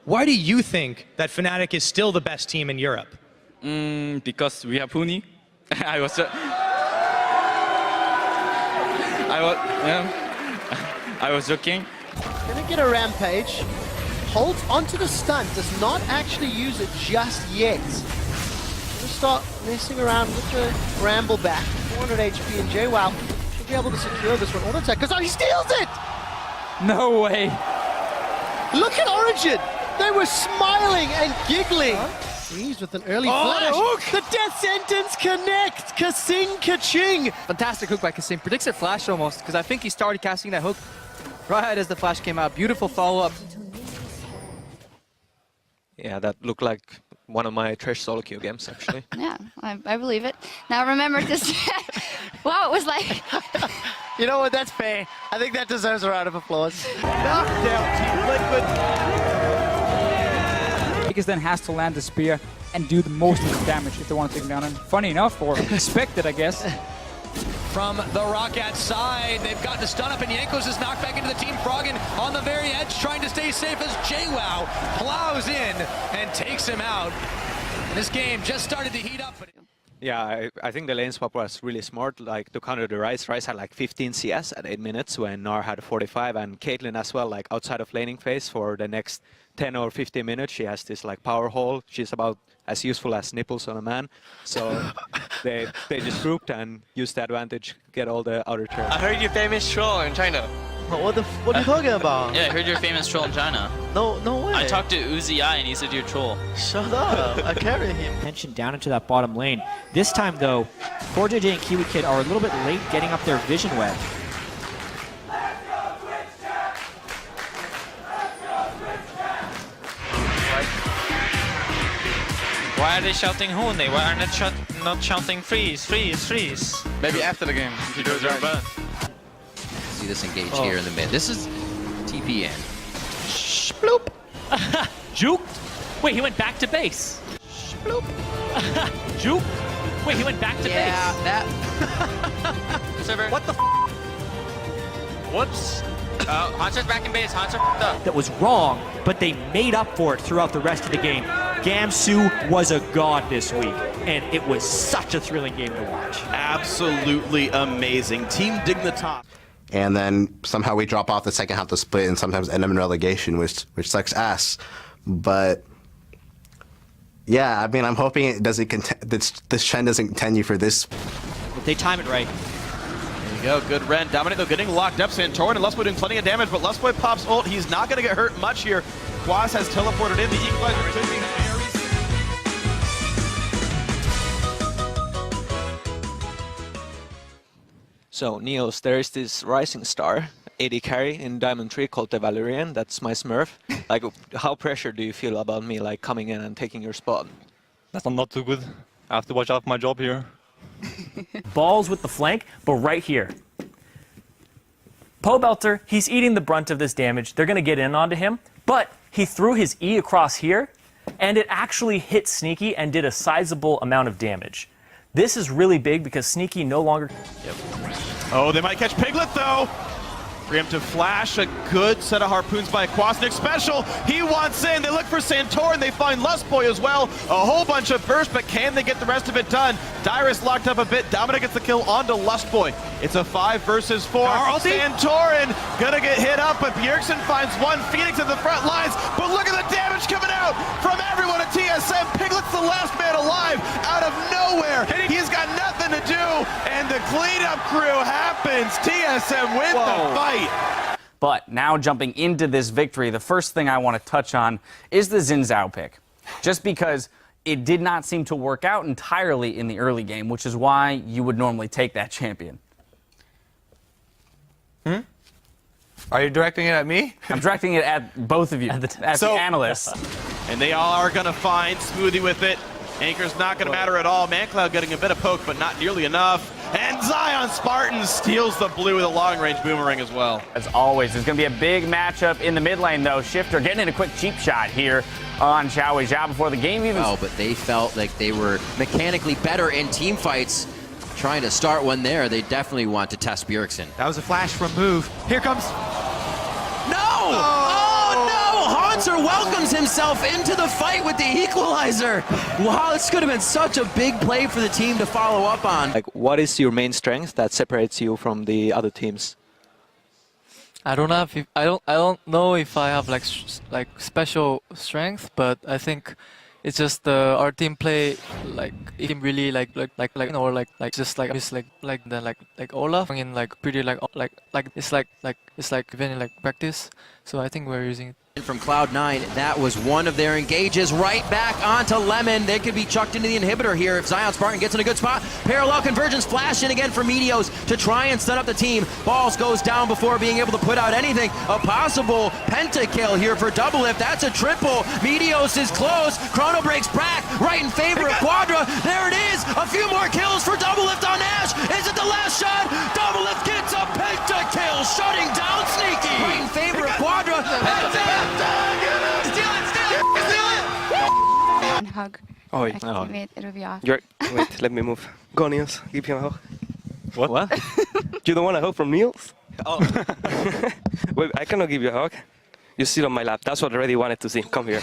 Why do you think that Fnatic is still the best team in Europe? Because we have Huni. I was joking. Gonna get a rampage. Holds onto the stun. Does not actually use it just yet. Gonna start messing around with the Bramble back. 400 HP and JWoww should be able to secure this one. Auto attack, because he steals it! No way. Look at Origin! They were smiling and giggling. Freeze with an early flash. The death sentence connects. Kasing Kaching. Fantastic hook by Kasing. Predicts a flash almost, because I think he started casting that hook right as the flash came out. Beautiful follow-up. Yeah, that looked like one of my trash solo queue games, actually. Yeah, I believe it. Now remember this. Wow, it was like... You know what, that's fair. I think that deserves a round of applause. Knockdown, Team Liquid. Because then has to land the spear and do the most of the damage if they want to take him down. And funny enough, or expected, I guess. From the Roccat side, they've got the stun up, and Jankos is knocked back into the team. Froggen on the very edge, trying to stay safe as JWoww plows in and takes him out. This game just started to heat up. Yeah, I think the lane swap was really smart, like to counter the Ryze. Ryze had like 15 CS at 8 minutes when Gnar had 45, and Caitlyn as well, like outside of laning phase for the next 10 or 15 minutes. She has this like power hole. She's about as useful as nipples on a man. So they just grouped and used the advantage, get all the outer turns. I heard your famous troll in China. What are you talking about? Yeah, I heard you're a famous troll in China. No way. I talked to Uzi I and he said you're a troll. Shut up. I carry him. Attention down into that bottom lane. This time though, 4JJ and Kiwi Kid are a little bit late getting up their vision web. Why are they shouting Huni? Why are they not shouting freeze, freeze, freeze? Maybe after the game. He goes right. See this engage here in the mid. This is TPN. Sploop! Juked? Wait, he went back to base. Sploop! Juked? Wait, he went back to base. Yeah, that. What the f? Whoops. Hanser's back in base. Hanser up. That was wrong, but they made up for it throughout the rest of the game. Gamsu was a god this week, and it was such a thrilling game to watch. Absolutely amazing. Team Dignitas. And then somehow we drop off the second half of the split and sometimes end up in relegation, which sucks ass. But yeah, I mean, I'm hoping it doesn't this trend doesn't continue for this. They time it right. There you go, good Ren. Dominic though getting locked up. Santorin and Lustboy doing plenty of damage, but Lustboy pops ult. He's not going to get hurt much here. Quas has teleported in. The Equalizer could be very... So, Neos, there is this rising star, AD carry in Diamond 3 called the Valerian. That's my Smurf. Like, how pressured do you feel about me, like, coming in and taking your spot? That's not too good. I have to watch out for my job here. Balls with the flank, but right here. Pobelter, he's eating the brunt of this damage. They're going to get in onto him, but he threw his E across here, and it actually hit Sneaky and did a sizable amount of damage. This is really big because Sneaky no longer... Oh, they might catch Piglet, though. Preemptive flash, a good set of harpoons by Quasnick special. He wants in. They look for Santorin. They find Lustboy as well. A whole bunch of burst, but can they get the rest of it done? Dyrus locked up a bit. Dominic gets the kill onto Lustboy. It's a 5 versus 4. Santorin gonna get hit up, but Bjergsen finds one. Phoenix at the front lines, but look at the damage coming out from everyone at TSM. Piglet's the last man alive out of nowhere. He's got nothing to do, and the cleanup crew happens. TSM wins the fight. But now jumping into this victory, the first thing I want to touch on is the Xin Zhao pick. Just because it did not seem to work out entirely in the early game, which is why you would normally take that champion. Are you directing it at me? I'm directing it at both of you, as the analysts. And they all are going to find Smoothie with it. Anchor's not going to matter at all. ManCloud getting a bit of poke, but not nearly enough. And Zion Spartan steals the blue with a long-range boomerang as well. As always, there's going to be a big matchup in the mid lane, though. Shifter getting in a quick cheap shot here on Xiao Weijia before the game even... Oh, but they felt like they were mechanically better in team fights. Trying to start one there, they definitely want to test Bjergsen. That was a flash from Move. Here comes... No! Oh no! Bouncer welcomes himself into the fight with the equalizer. Wow, this could have been such a big play for the team to follow up on. Like, what is your main strength that separates you from the other teams? I don't know if I have like special strength, but I think it's just our team play like it really like just like Olaf in like pretty like it's like even like practice. So I think we're using it. From Cloud9, that was one of their engages. Right back onto Lemon. They could be chucked into the inhibitor here if Zion Spartan gets in a good spot. Parallel convergence flash in again for Meteos to try and set up the team. Balls goes down before being able to put out anything. A possible pentakill here for Doublelift. That's a triple. Meteos is close. Chrono breaks back right in favor of Quadra. There it is. A few more kills for Doublelift on Ash. Is it the last shot? Doublelift gets a pentakill, shutting down Sneaky. Right in favor of Quadra. Hug. Oj. Activate, it'll be off. Wait, let me move. Go, Niels. Give him a hug. What? You don't want a hug from Niels? Oh. Wait, I cannot give you a hug. You sit on my lap. That's what I already wanted to see. Come here.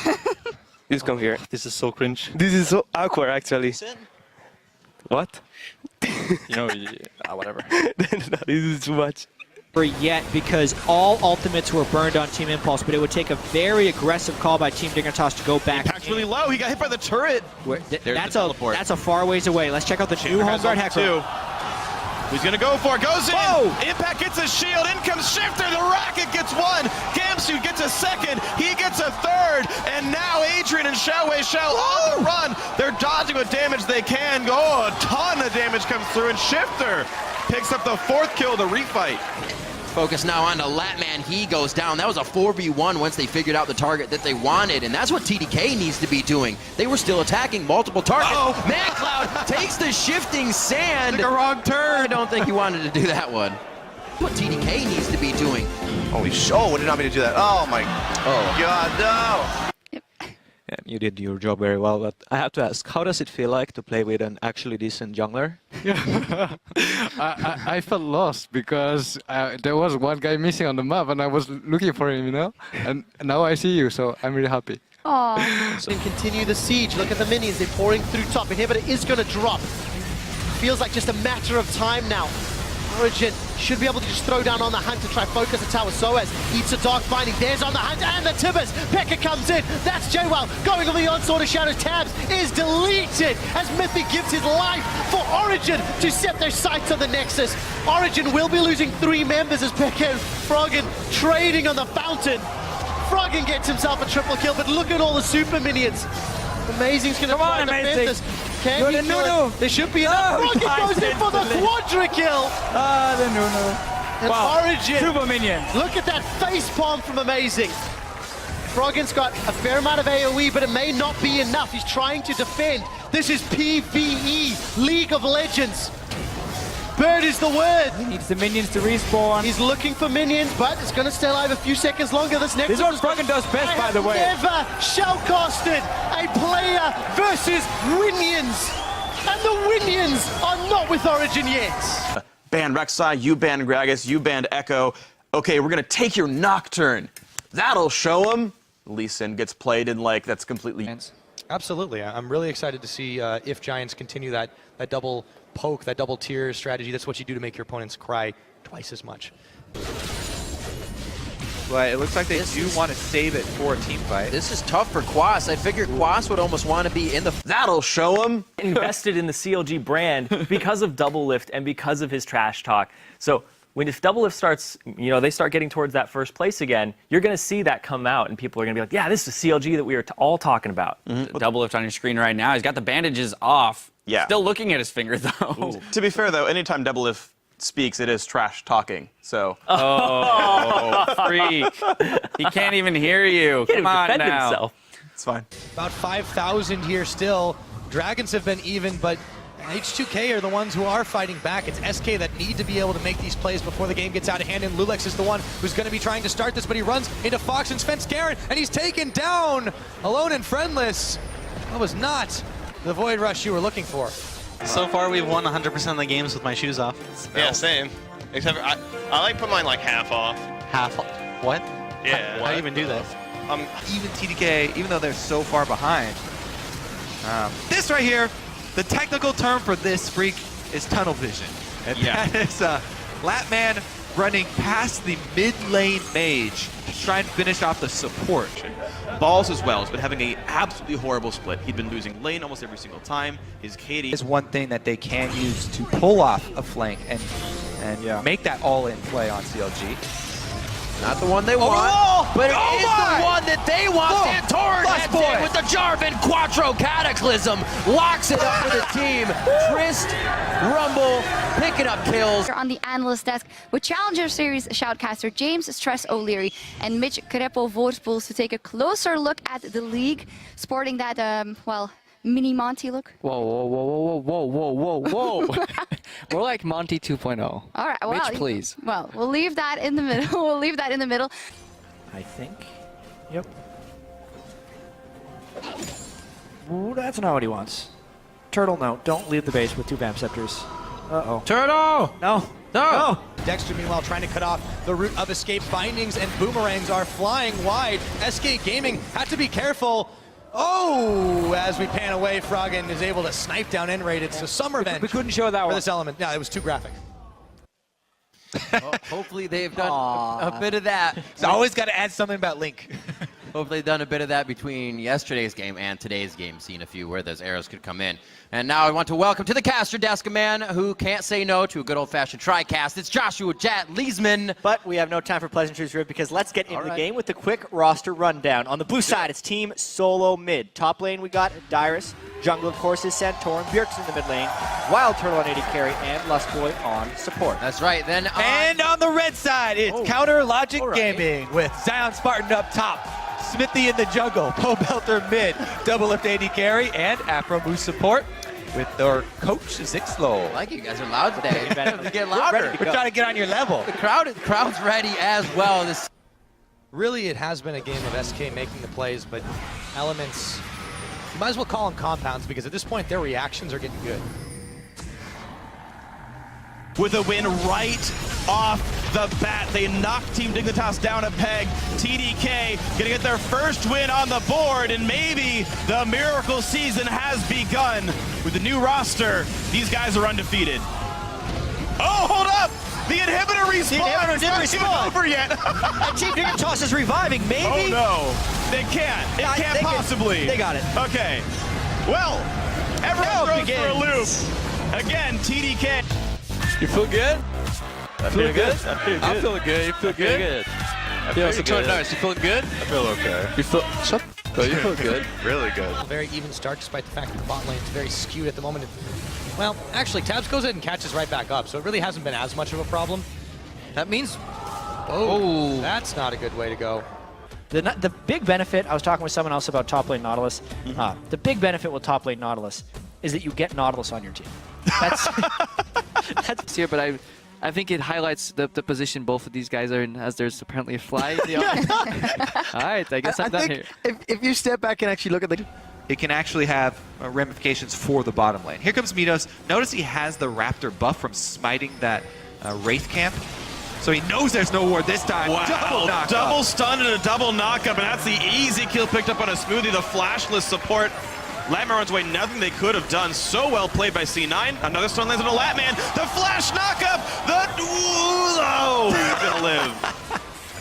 Just come here. This is so cringe. This is so awkward, actually. What? You know, whatever. This is too much. Yet because all ultimates were burned on Team Impulse, but it would take a very aggressive call by Team Dignitas to go back. Impact's really low. He got hit by the turret. That's a far ways away. Let's check out the new home guard Heckler. Who's going to go for it? Goes in. Whoa. Impact gets a shield. In comes Shifter. The Rocket gets one. Gamsu gets a second. He gets a third. And now Adrian and Xiaowei Xiao on the run. They're dodging what damage they can. Oh, a ton of damage comes through. And Shifter picks up the fourth kill of the refight. Focus now on to Latman. He goes down. That was a 4v1 once they figured out the target that they wanted, and that's what TDK needs to be doing. They were still attacking multiple targets. ManCloud takes the shifting sand. Took a wrong turn. I don't think he wanted to do that one. What TDK needs to be doing. Holy shit. Oh, did not mean to do that. Oh my God, no. Yeah, you did your job very well, but I have to ask, how does it feel like to play with an actually decent jungler? I felt lost because there was one guy missing on the map and I was looking for him, you know? And now I see you, so I'm really happy. Aww. So continue the siege. Look at the minions. They're pouring through top. Inhibitor is going to drop. Feels like just a matter of time now. Origin should be able to just throw down on the hunt to try focus the tower. Soaz eats a dark binding. There's on the hunt and the Tibbers. Pekka comes in. That's JWoww going on the onslaught of Shadows. Tabs is deleted as Mythic gives his life for Origin to set their sights on the Nexus. Origin will be losing 3 members as Pekka and Froggen trading on the fountain. Froggen gets himself a triple kill, but look at all the super minions. Amazing's gonna try to defend this. Can he kill it? There should be enough. Froggen goes in for the quadra kill. The Nunu. And Wow. Origin. Super minions. Look at that face palm from Amazing. Froggen's got a fair amount of AoE, but it may not be enough. He's trying to defend. This is PvE, League of Legends. Bird is the word. He needs the minions to respawn. He's looking for minions, but it's going to stay alive a few seconds longer. This next This is what Froggen does best, by the way. Never shellcasted a player versus Winions. And the Winions are not with Origin yet. Ban Rek'Sai, you ban Gragas, you banned Echo. Okay, we're gonna take your Nocturne. That'll show him. Lee Sin gets played in like that's completely. Absolutely. I'm really excited to see if Giants continue that double poke, that double tier strategy. That's what you do to make your opponents cry twice as much. But it looks like they do want to save it for a team fight. This is tough for Quas. I figured Quas would almost want to be in the... That'll show him. Invested in the CLG brand because of Doublelift and because of his trash talk. So if Doublelift starts, they start getting towards that first place again, you're going to see that come out and people are going to be like, yeah, this is the CLG that we were all talking about. Doublelift on your screen right now. He's got the bandages off. Yeah. Still looking at his finger, though. To be fair, though, anytime Doublelift speaks, it is trash talking. So. Oh, freak. He can't even hear you. Come on defend now. himself. It's fine. About 5,000 here still. Dragons have been even, but H2K are the ones who are fighting back. It's SK that need to be able to make these plays before the game gets out of hand, and Lulex is the one who's going to be trying to start this, but he runs into Fox and Sven Skaren, and he's taken down, alone and friendless. That was not the Void Rush you were looking for. So far, we've won 100% of the games with my shoes off. Yeah, same. Except for I like put mine like half off. Half? What? Yeah. How do you even do that? Even TDK, even though they're so far behind. This right here, the technical term for this freak is tunnel vision. And that is Latman running past the mid lane mage to try and finish off the support. Balls as well has been having an absolutely horrible split. He'd been losing lane almost every single time. His KD is one thing that they can use to pull off a flank and make that all-in play on CLG. Not the one they want, but it is the one that they want. Santorin heads in with the Jarvan Quattro Cataclysm, locks it up for the team. Trist, Rumble, picking up kills. On the analyst desk with Challenger Series shoutcaster James Stress O'Leary and Mitch Crepo Voorspoels to take a closer look at the league, sporting that, well, mini Monty look. Whoa, whoa, whoa, whoa, whoa, whoa, whoa, whoa. More like Monty 2.0. All right, well, Mitch, please. Well, we'll leave that in the middle. We'll leave that in the middle. I think. Yep. Ooh, that's not what he wants. Turtle, no. Don't leave the base with 2 Vamp Scepters. Uh-oh. Turtle! No. No! Dexter, meanwhile, trying to cut off the route of escape. Bindings and boomerangs are flying wide. SK Gaming had to be careful. Oh, as we pan away, Froggen is able to snipe down N-Raid. It's a summer revenge. We couldn't show that for one. this element. Yeah, it was too graphic. Well, hopefully they've done a bit of that. It's always got to add something about Link. Hopefully they've done a bit of that between yesterday's game and today's game, seeing a few where those arrows could come in. And now I want to welcome to the caster desk a man who can't say no to a good old-fashioned tri-cast. It's Joshua Jat Leesman. But we have no time for pleasantries here because let's get into the game with the quick roster rundown. On the blue side, it's Team Solo Mid. Top lane, we got Dyrus. Jungle, of course, is Santorin. Bjerg's in the mid lane. Wild Turtle on AD carry, and Lustboy on support. That's right. Then And on the red side, it's Counter Logic Gaming with Zion Spartan up top. Smithy in the jungle, Poe Belter mid, Double Lift AD carry, and Afro Moose support with their coach Zixlo. I like you guys are loud today. Get louder. We're trying to get on your level. The crowd's ready as well. This Really, it has been a game of SK making the plays, but Elements, you might as well call them compounds because at this point their reactions are getting good. With a win right off the bat. They knock Team Dignitas down a peg. TDK gonna get their first win on the board, and maybe the miracle season has begun. With the new roster, these guys are undefeated. Oh, hold up! The inhibitor respawn! The inhibitor didn't It's not respawn. even over yet! And Team Dignitas is reviving, maybe? Oh no, they can't. It can't possibly. They got it. Okay. Well, everyone throws for a loop. Again, TDK. You feel good? I feel good. I'm feeling good. You feel good? Yeah, so try nice. You feeling good? I feel okay. You feel you feel good. Really good. A very even start despite the fact that the bot lane is very skewed at the moment. Well, actually, Tabs goes in and catches right back up, so it really hasn't been as much of a problem. That means... Oh, that's not a good way to go. The big benefit, I was talking with someone else about top lane Nautilus. The big benefit with top lane Nautilus is that you get Nautilus on your team. That's here, but I think it highlights the position both of these guys are in, as there's apparently a fly in the All right, I guess I'm done here. If you step back and actually look at the... It can actually have ramifications for the bottom lane. Here comes Midos. Notice he has the Raptor buff from smiting that Wraith camp. So he knows there's no ward this time. Wow, double stun and a double knockup, and that's the easy kill picked up on a Smoothie, the flashless support. Latman runs away, nothing they could have done. So well played by C9. Another stun lands on a Latman. The flash knockup! He's gonna live.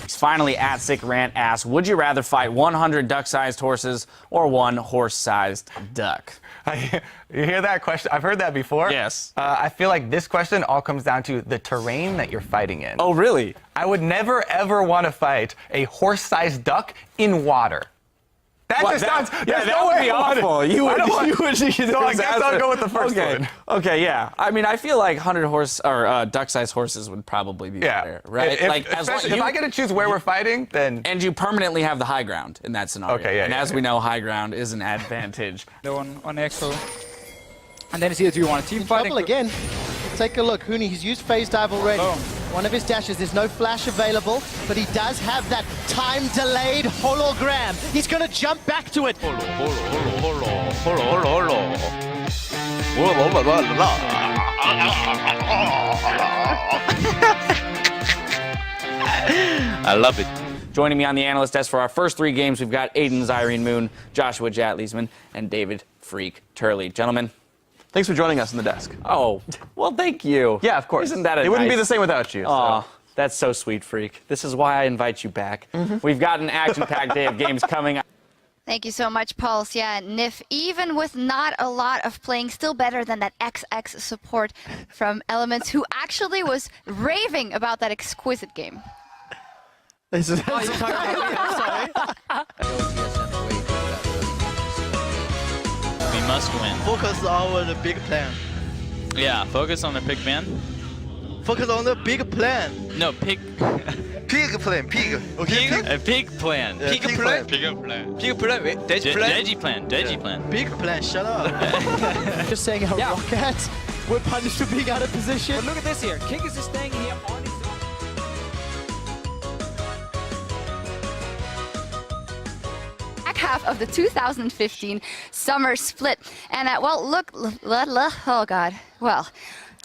Finally, at Sick Rant asks, would you rather fight 100 duck-sized horses or 1 horse-sized duck? You hear that question? I've heard that before. Yes. I feel like this question all comes down to the terrain that you're fighting in. Oh, really? I would never, ever want to fight a horse-sized duck in water. That just sounds... Yeah, that would be awful. You would so I guess I'll go with the first one. Okay, yeah. I mean, I feel like 100 horse or duck-sized horses would probably be better, right? If I get to choose where we're fighting, then... And you permanently have the high ground in that scenario. Okay, yeah. And as we know, high ground is an advantage. No one on Expo. And then it's either you want a team fight. Trouble again. Take a look. Huni, he's used phase dive already. One of his dashes, there's no flash available, but he does have that time-delayed hologram. He's going to jump back to it. I love it. Joining me on the analyst desk for our first 3 games, we've got Aiden Zyrene Moon, Joshua Jatleesman, and David Freak Turley. Gentlemen, thanks for joining us on the desk. Oh, well, thank you. Yeah, of course. Isn't that a It wouldn't be nice- the same without you. Aw, that's so sweet, Freak. This is why I invite you back. We've got an action-packed day of games coming up. Thank you so much, Pulse. Yeah, Nif, even with not a lot of playing, still better than that XX support from Elements, who actually was raving about that exquisite game. This is I'm sorry. We must win. Focus on the big plan. Yeah, focus on the big man. Focus on the big plan. No, pig. Pig plan. Pig. Okay. Pig? A pig plan. Yeah, pig plan. Pig plan. Pig plan. Wait, Deji plan. Deji plan. Deji plan. Big plan. Shut up. Just saying how Rockets were punished for being out of position. But look at this here. Kisssssss is staying here on his Back half of the 2015 summer split. And well, look, oh God. Well,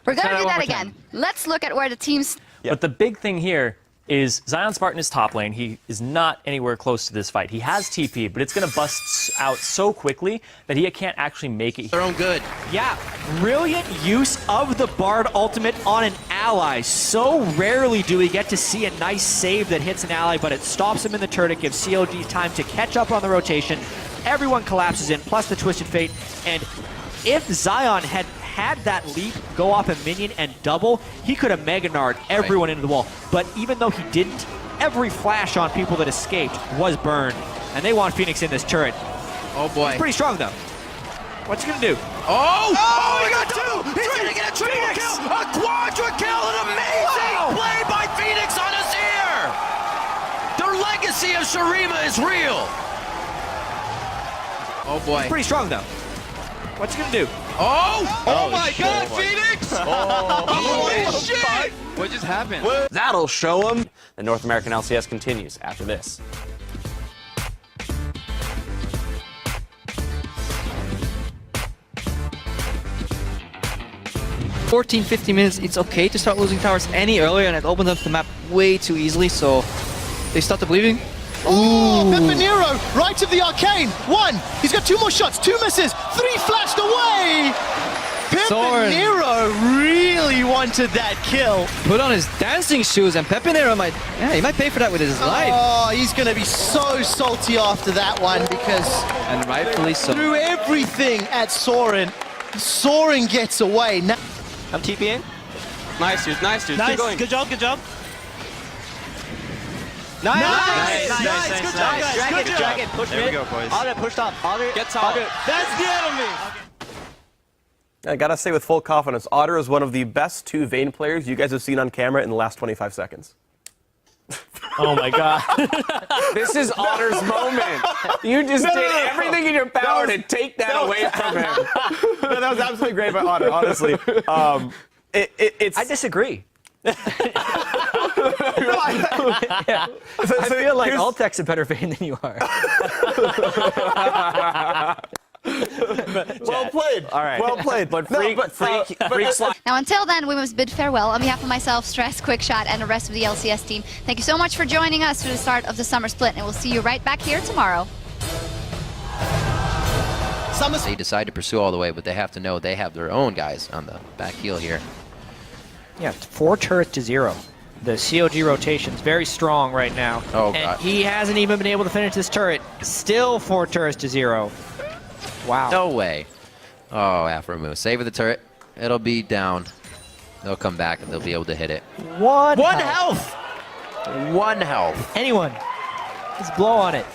we're going to do that again. Let's look at where the teams... But the big thing here is Zion Spartan is top lane. He is not anywhere close to this fight. He has TP, but it's going to bust out so quickly that he can't actually make it. Their own good. Yeah, brilliant use of the Bard ultimate on an ally. So rarely do we get to see a nice save that hits an ally, but it stops him in the turret. It gives COG time to catch up on the rotation. Everyone collapses in, plus the Twisted Fate. And if Zion had that leap go off a minion and double, he could have Mega Nard everyone into the wall. But even though he didn't, every flash on people that escaped was burned. And they want Phoenix in this turret. Oh boy. He's pretty strong though. What's he gonna do? Oh! Oh, he got 2! He's gonna get a triple kill! A quadra kill! An amazing play by Phoenix on Azir! The legacy of Shurima is real! Oh boy. He's pretty strong though. What's he gonna do? Oh! Oh my shit. God, Phoenix! Holy shit! What just happened? That'll show him. The North American LCS continues after this. 14, 15 minutes, it's okay to start losing towers any earlier, and it opens up the map way too easily, so they started bleeding. Oh, Pepinero, right of the arcane. 1. He's got 2 more shots. 2 misses. 3 flashed away. Pepinero really wanted that kill. Put on his dancing shoes, and Pepinero might pay for that with his life. Oh, he's going to be so salty after that one because... And rightfully so. Threw everything at Soren. Soren gets away. Now I'm TPing. Nice, dude. Nice, dude. Nice. Keep going. Good job. Good job. Nice. Good job, guys. Drag it. Push There we mid. go, boys. Auger, push top. Auger. Get top. Auger. That's the enemy. I gotta say with full confidence, Otter is one of the best 2 Vayne players you guys have seen on camera in the last 25 seconds. Oh my God. This is Otter's moment. You just did everything in your power to take that away from him. No, that was absolutely great by Otter, honestly. I disagree. I feel like Altec's a better Vayne than you are. Well played. All right. Well played. But freak slide. Now, until then, we must bid farewell on behalf of myself, Stress, Quickshot, and the rest of the LCS team. Thank you so much for joining us through the start of the summer split, and we'll see you right back here tomorrow. They decide to pursue all the way, but they have to know they have their own guys on the back heel here. Yeah, 4 turrets to 0. The COG rotation's very strong right now. Oh, and God. he hasn't even been able to finish this turret. Still 4 turrets to 0. Wow. No way. Oh, Afro save the turret. It'll be down. They'll come back and they'll be able to hit it. One health. 1 health. Anyone. Just blow on it.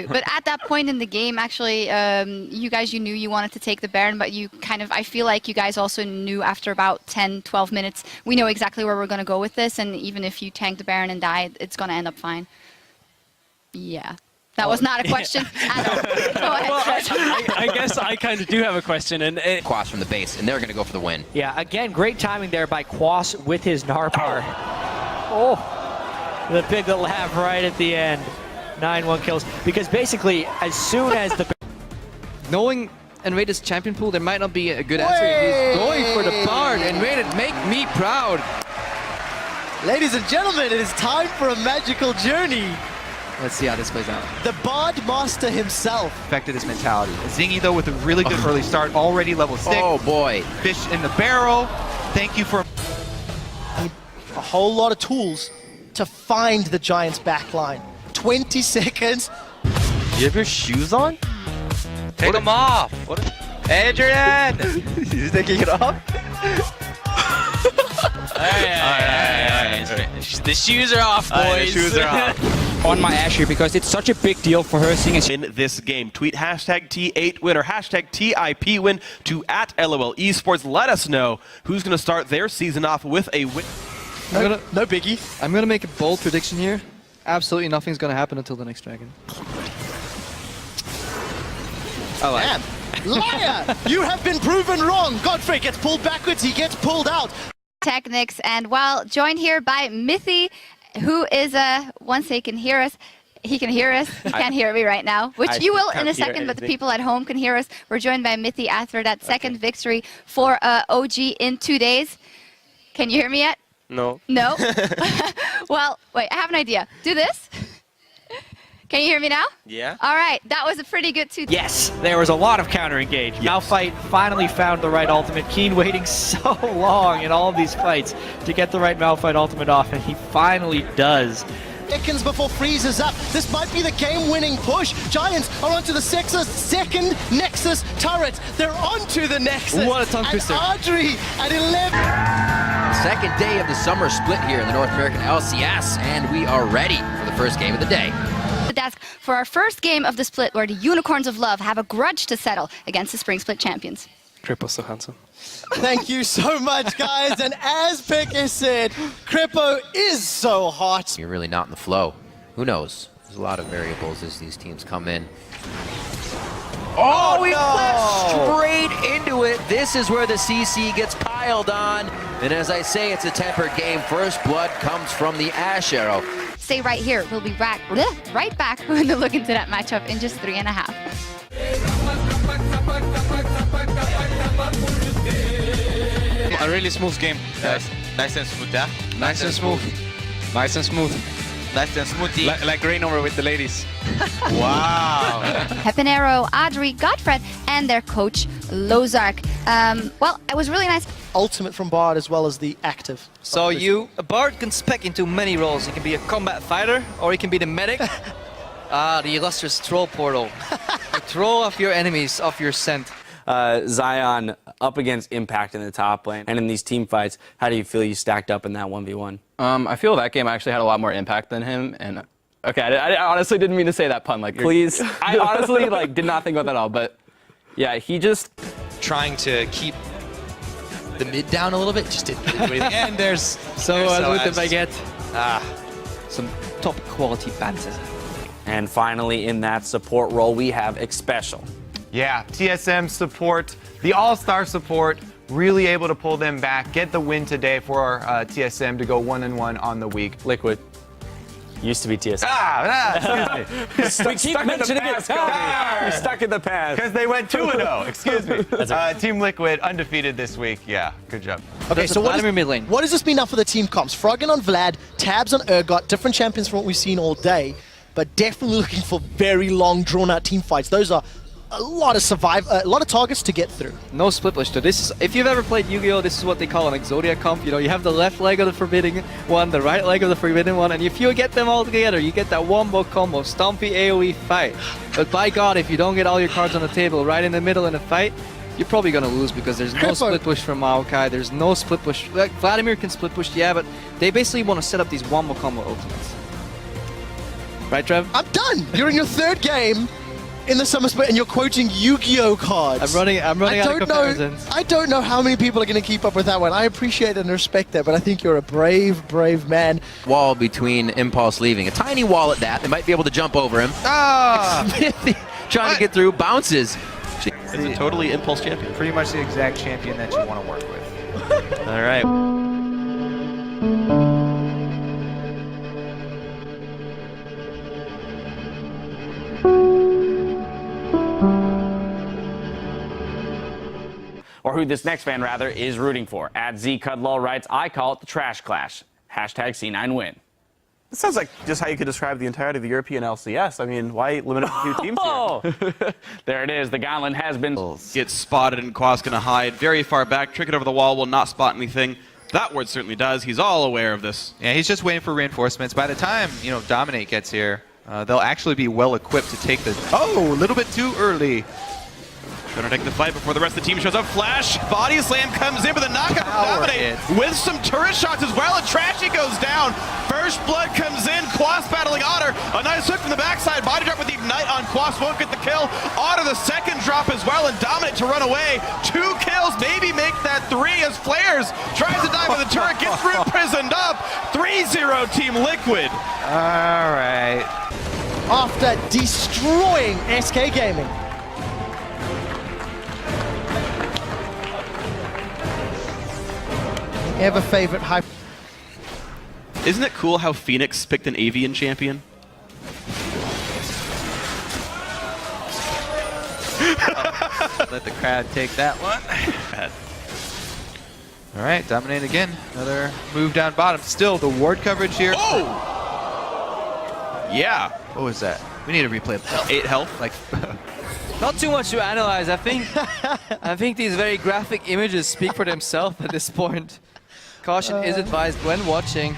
But at that point in the game, actually, you knew you wanted to take the Baron, but you I feel like you guys also knew after about 10, 12 minutes, we know exactly where we're going to go with this, and even if you tank the Baron and die, it's going to end up fine. Yeah. That was not a question at all. Go ahead. Well, I guess I kind of do have a question. And Quas from the base, and they're going to go for the win. Yeah, again, great timing there by Quas with his Narpar. Oh, the Piglet laugh right at the end. 9-1 kills. Because basically, as soon as the... Knowing Enraid's champion pool, there might not be a good answer. He's going for the Bard. Enraid, make me proud. Ladies and gentlemen, it is time for a magical journey. Let's see how this plays out. The Bard Master himself. Affected his mentality. Zingy, though, with a really good early start, already level 6. Oh, boy. Fish in the barrel. Thank you for... A whole lot of tools to find the Giants' backline. 20 seconds. You have your shoes on? Take them off. Adrian! He's taking it off? The shoes are off, boys. The shoes are off. On my Asher because it's such a big deal for her seeing as In this game, tweet hashtag T8win or hashtag TIPwin to @LOL Esports. Let us know who's going to start their season off with a win. No biggie. I'm gonna make a bold prediction here. Absolutely nothing's gonna happen until the next dragon. Damn. Liar! You have been proven wrong. Godfrey gets pulled backwards. He gets pulled out. Technics, and joined here by Mithy, who is once he can hear us. He can hear us. He can't hear me right now, which you will in a second, but the people at home can hear us. We're joined by Mithy after that second victory for OG in 2 days. Can you hear me yet? No. No? Well, wait, I have an idea. Do this. Can you hear me now? Yeah. All right, that was a pretty good 2 days. Yes, there was a lot of counter engage. Malphite finally found the right ultimate. Keen waiting so long in all of these fights to get the right Malphite ultimate off, and he finally does. Seconds before Freeze is up. This might be the game-winning push. Giants are onto the second Nexus turret. They're onto the Nexus. What a tongue twister. And Audrey at 11. Second day of the summer split here in the North American LCS, and we are ready for the first game of the day. The desk for our first game of the split, where the Unicorns of Love have a grudge to settle against the Spring Split champions. Cripple so handsome. Thank you so much, guys. And as Picker said, Crippo is so hot. You're really not in the flow. Who knows? There's a lot of variables as these teams come in. Oh, he went straight into it. This is where the CC gets piled on. And as I say, it's a tempered game. First blood comes from the Ash Arrow. Stay right here. We'll be right back to look into that matchup in just 3.5. A really smooth game, guys. Nice and smooth, yeah? Nice and smooth. Nice and smooth. Nice and smoothie. Like rain over with the ladies. Wow. Pepinero, Audrey, Godfred, and their coach, Lozark. Well, it was really nice. Ultimate from Bard as well as the active. So a Bard can spec into many roles. He can be a combat fighter, or he can be the medic. The illustrious troll portal. You throw off your enemies off your scent. Zion up against Impact in the top lane, and in these team fights, how do you feel you stacked up in that 1v1? I feel that game actually had a lot more impact than him, and okay, I honestly didn't mean to say that pun. Like, please, I honestly did not think about that at all. But yeah, he just trying to keep the mid down a little bit. Just didn't do it. And there's with the baguette. Some top quality banter. And finally, in that support role, we have Xpecial. Yeah, TSM support, the all-star support, really able to pull them back, get the win today for TSM to go 1-1 on the week. Liquid. Used to be TSM. Excuse me. We keep mentioning it. We're stuck in the past. Because they went 2-0. Excuse me. Team Liquid undefeated this week. Yeah, good job. Okay, so what does this mean now for the team comps? Froggen on Vlad, Tabs on Urgot, different champions from what we've seen all day, but definitely looking for very long, drawn-out team fights. Those are a lot of targets to get through. No split push. So this is, if you've ever played Yu-Gi-Oh, this is what they call an Exodia comp. You know, you have the left leg of the forbidden one, the right leg of the forbidden one, and if you get them all together, you get that wombo combo, Stompy AoE fight. But by God, if you don't get all your cards on the table right in the middle in a fight, you're probably gonna lose because there's no split push from Maokai. There's no split push. Like, Vladimir can split push, yeah, but they basically want to set up these wombo combo ultimates. Right, Trev? I'm done. You're in your third game in the summer split, and you're quoting Yu-Gi-Oh cards. I'm running out of comparisons. I don't know how many people are going to keep up with that one. I appreciate and respect that, but I think you're a brave, brave man. Wall between Impulse leaving. A tiny wall at that. They might be able to jump over him. Trying to get through. Bounces. It's a totally Impulse champion. Pretty much the exact champion that you want to work with. All right. Or who this next fan, rather, is rooting for. @ZCudlow writes, I call it the Trash Clash. Hashtag C9 win. This sounds like just how you could describe the entirety of the European LCS. I mean, why limit it to 2 teams here? There it is. The Gauntlet has been... Gets spotted and Quas gonna hide very far back. Trick it over the wall, will not spot anything. That ward certainly does. He's all aware of this. Yeah, he's just waiting for reinforcements. By the time, Dominate gets here, they'll actually be well equipped to take the... Oh, a little bit too early. Gonna take the fight before the rest of the team shows up. Flash, body slam comes in, but the knockout from Dominate with some turret shots as well, and Trashy goes down. First blood comes in, Quas battling Otter. A nice hook from the backside, body drop with the ignite on Quas, won't get the kill. Otter the second drop as well, and Dominate to run away. 2 kills, maybe make that 3 as Flares tries to dive with the turret, gets room prisoned up. 3-0 Team Liquid. All right. After destroying SK Gaming. Ever favorite hype. Isn't it cool how Phoenix picked an Avian champion? Let the crowd take that one. All right, Dominate again. Another move down bottom. Still, the ward coverage here. Oh! Yeah. What was that? We need to replay the 8 health. Like, not too much to analyze. I think these very graphic images speak for themselves at this point. Caution is advised when watching.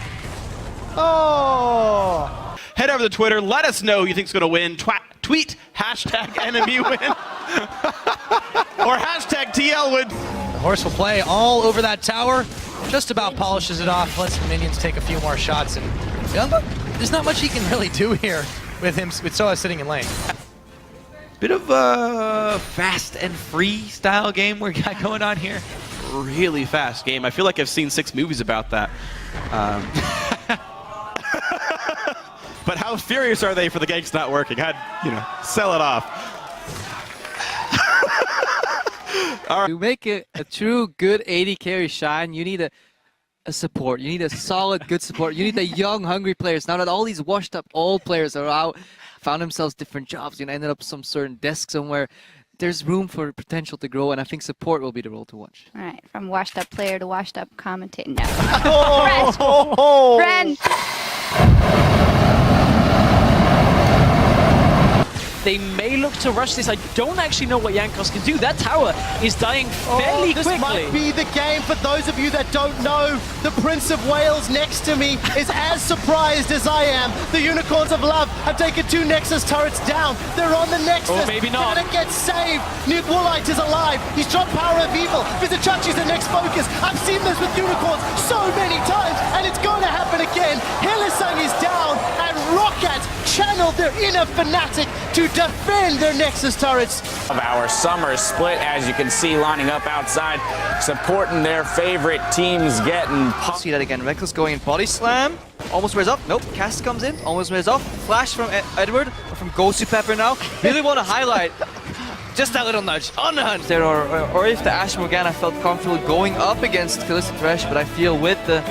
Oh! Head over to Twitter. Let us know who you think's going to win. Tweet hashtag enemy win. Or hashtag TL win. The horse will play all over that tower. Just about polishes it off. Lets the minions take a few more shots. And there's not much he can really do here with him, with Soa sitting in lane. Bit of a fast and free style game we got going on here. Really fast game. I feel like I've seen 6 movies about that. But how furious are they for the ganks not working? I'd, sell it off. All right. To make a true good AD carry shine, you need a support. You need a solid, good support. You need the young, hungry players. Now that all these washed-up old players are out, found themselves different jobs, ended up some certain desk somewhere, there's room for potential to grow, and I think support will be the role to watch. All right, from washed-up player to washed-up commentator. No. Oh! Friend! They may look to rush this. I don't actually know what Jankos can do. That tower is dying fairly this quickly. Might be the game. For those of you that don't know, the Prince of Wales next to me is as surprised as I am. The Unicorns of Love have taken 2 Nexus turrets down. They're on the Nexus. Oh, maybe not. They're gonna get saved. Nuke Woolite is alive. He's dropped Power of Evil. Vizichachi's the next focus. I've seen this with Unicorns so many times, and it's going to happen again. Hillesang is down, and Roccat channeled their inner fanatic to defend their Nexus turrets. Of our summer split, as you can see, lining up outside, supporting their favorite teams, getting... See that again. Reckless going in body slam. Almost wears up. Nope. Cast comes in. Almost wears off. Flash from Edward, or from Ghost to Pepper now. Really want to highlight just that little nudge on the hunt there, or if the Ash Morgana felt comfortable going up against Kalista Thresh, but I feel with the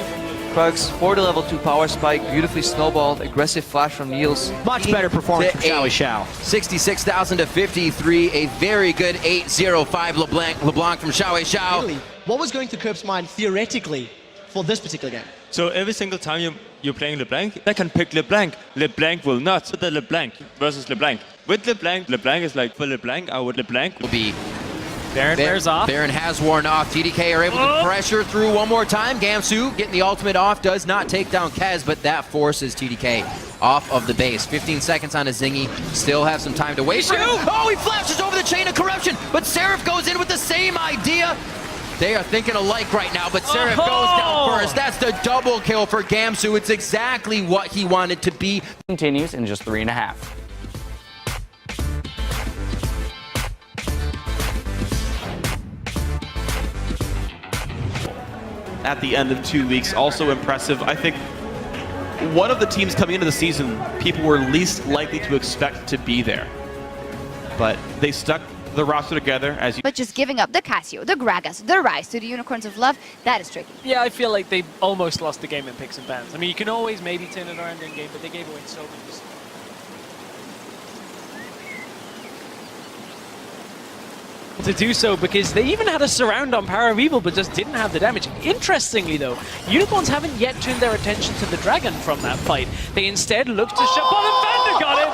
Krugs for the level 2 power spike, beautifully snowballed, aggressive flash from Niels. Much better performance from Xiao Xiao. 66,000 to 53, a very good 8-0-5 LeBlanc from Xiao Xiao. Really, what was going through Kirp's mind theoretically for this particular game? So every single time you're playing LeBlanc, I can pick LeBlanc. LeBlanc will not. The LeBlanc versus LeBlanc. With LeBlanc, LeBlanc is like, for LeBlanc, I would LeBlanc. Will be Baron wears off. Baron has worn off. TDK are able to pressure through one more time. Gamsu getting the ultimate off, does not take down Kez, but that forces TDK off of the base. 15 seconds on a Zingy. Still have some time to wait for him. Oh, he flashes over the chain of corruption, but Seraph goes in with the same idea. They are thinking alike right now, but Seraph goes down first. That's the double kill for Gamsu. It's exactly what he wanted to be. Continues in just 3.5. At the end of 2 weeks, also impressive. I think one of the teams coming into the season, people were least likely to expect to be there. But they stuck the roster together as you... But just giving up the Casio, the Gragas, the Rise to the Unicorns of Love, that is tricky. Yeah, I feel like they almost lost the game in picks and bans. I mean, you can always maybe turn it around in game, but they gave away so many. to do so because they even had a surround on Power of Evil but just didn't have the damage. Interestingly though, Unicorns haven't yet turned their attention to the Dragon from that fight. They instead looked to shut Ball and Vander got it!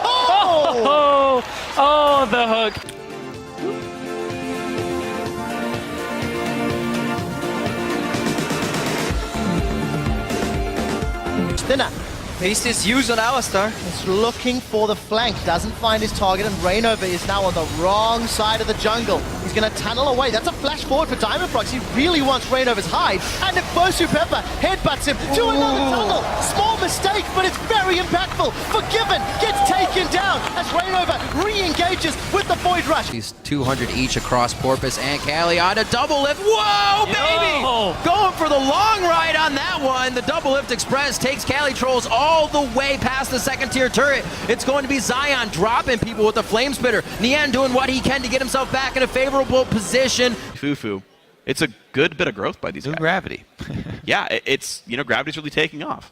Oh, the hook. Thinner. Haste is used on Alistar. He's looking for the flank, doesn't find his target, and Rainover is now on the wrong side of the jungle. He's going to tunnel away. That's a flash forward for Diamond Prox. He really wants Rainover's hide, and if Bosu Pepper headbutts him to another tunnel. Small mistake, but it's very impactful. Forgiven gets taken down as Rainover re-engages with the Void Rush. He's 200 each across Porpoise and Callie on a double lift. Whoa, baby! Going for the long ride on that one. The double lift express takes Callie Trolls all the way past the second tier turret. It's going to be Zion dropping people with the flame spitter. Nian doing what he can to get himself back in a favorable position. Fufu. It's a good bit of growth by these guys. Gravity. Yeah, it's, gravity's really taking off.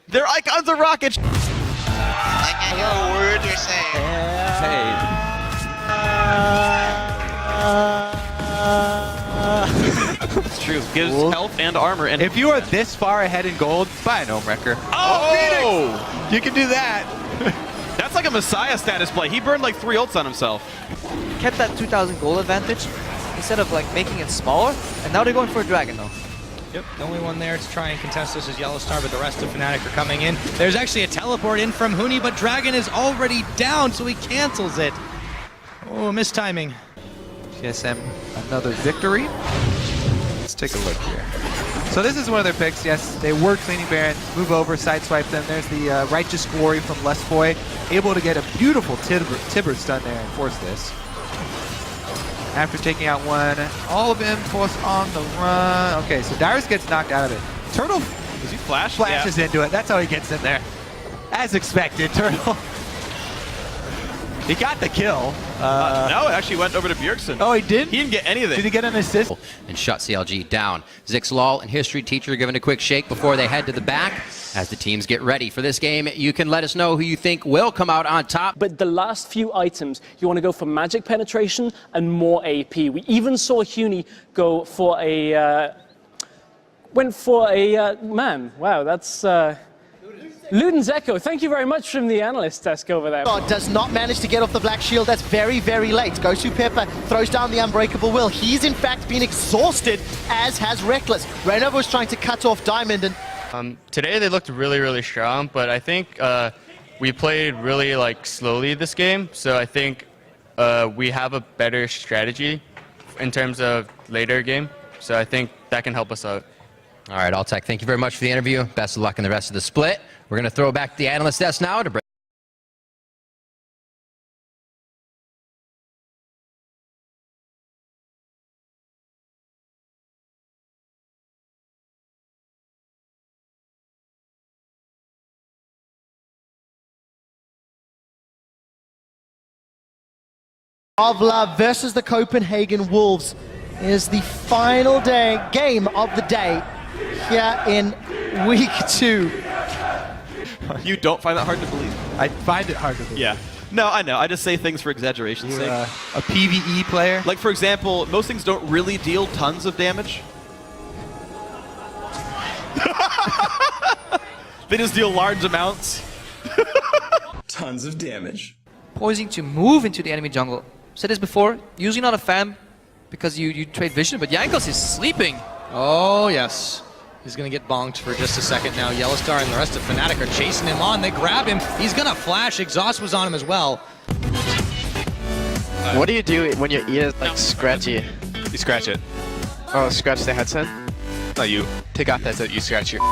Their icons are rockets. I can't hear a word you're saying. It's true. Gives health and armor. And if you are this far ahead in gold, buy a Gnome Wrecker. Oh, Phoenix! You can do that. That's like a Messiah status play. He burned like 3 ults on himself. Kept that 2,000 gold advantage instead of like making it smaller, and now they're going for a Dragon though. Yep, the only one there to try and contest this is Yellowstar, but the rest of Fnatic are coming in. There's actually a teleport in from Huni, but Dragon is already down, so he cancels it. Oh, mistiming. TSM, another victory. Let's take a look here. So this is one of their picks. Yes, they were cleaning Baron, move over, sideswipe them. There's the Righteous Glory from Lesboy, able to get a beautiful Tibber stun there and force this. After taking out one, all of Impulse on the run. Okay, so Dyrus gets knocked out of it. Turtle Does he flash? flashes into it. That's how he gets in there. As expected, Turtle. He got the kill. No, it actually went over to Bjergsen. Oh, he did? He didn't get anything. Did he get an assist? And shut CLG down. Zixlal and History Teacher given a quick shake before they head to the back. As the teams get ready for this game, you can let us know who you think will come out on top. But the last few items, you want to go for magic penetration and more AP. We even saw Huni go for a... man, wow, that's... Luden's Echo, thank you very much from the analyst desk over there. Does not manage to get off the Black Shield. That's very, very late. Gosu Pepper throws down the Unbreakable Will. He's in fact been exhausted, as has Reckless. Rainover was trying to cut off Diamond and... Today they looked really, really strong, but I think we played really slowly this game, so I think we have a better strategy in terms of later game, so I think that can help us out. All right, Alltech, thank you very much for the interview. Best of luck in the rest of the split. We're going to throw back to the analyst desk now to break. of Love versus the Copenhagen Wolves is the final game of the day here in week 2. You don't find that hard to believe? I find it hard to believe. Yeah. No, I know. I just say things for exaggeration's sake. A PvE player? Like, for example, most things don't really deal tons of damage. They just deal large amounts. Tons of damage. Poising to move into the enemy jungle. Said this before, usually not a fan because you trade vision, but Jankos is sleeping. Oh, yes. He's going to get bonked for just a second now. Yellowstar and the rest of Fnatic are chasing him on. They grab him. He's going to flash. Exhaust was on him as well. What do you do when your ear is like scratchy? You scratch it. Oh, scratch the headset? No, you take off the headset, you scratch your